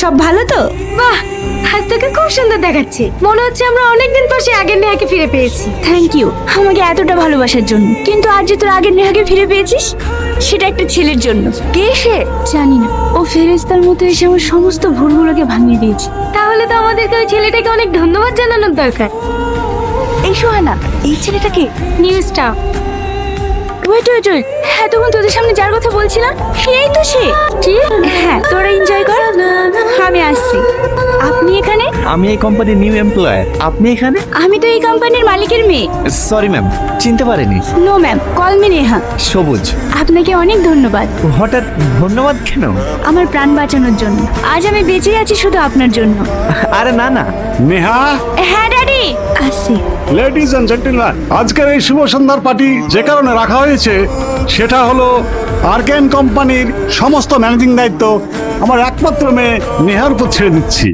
সব ভালো তো? বাহ, আজ তোকে খুব সুন্দর দেখাচ্ছে। মনে হচ্ছে আমরা অনেকদিন পর সে আগের নেহাকে ফিরে পেয়েছি। থ্যাংক ইউ আমাকে এতটা ভালোবাসার জন্য। কিন্তু আজ যে তোর আগের নেহাকে ফিরে পেয়েছিস, সেটা একটা ছেলের জন্য। কে সে জানি না, ও ফেরেশতার মতো এসে আমার সমস্ত ভুলগুলোকে ভাঙিয়ে দিয়েছে। তাহলে তো আমাদেরকে ওই ছেলেটাকে অনেক ধন্যবাদ জানানোর দরকার। এই সোহানা, এই ছেলেটাকে new staff. Wait wait wait, হ্যাঁ তখন তোদের সামনে যার কথা বলছিলাম সেই তো সে। কি? হ্যাঁ, তোরা এনজয় কর, আমি আসছি। আপনি এখানে? আমি এই কোম্পানির নিউ এমপ্লয়ার। আপনি এখানে? আমি তো এই কোম্পানির মালিকের মেয়ে। সরি ম্যাম, চিনতে পারিনি। No ma'am, call me Neha. সবুজ। আপনাকে অনেক ধন্যবাদ হঠাৎ ধন্যবাদ কেন? আমার প্রাণ বাঁচানোর জন্য। আজ আমি বেঁচে আছি শুধু আপনার জন্য। আরে না না। নেহা, হ্যাঁ ড্যাডি, আসছি। লেডিজ এন্ড জেন্টলম্যান, আজকের এই শুভ সন্ধ্যার পার্টি যে কারণে রাখা হয়েছে সেটা হলো আর্কেন কোম্পানির সমস্ত ম্যানেজিং দায়িত্ব আমার একমাত্র মেয়ে নেহার উপর ছেড়ে দিচ্ছি।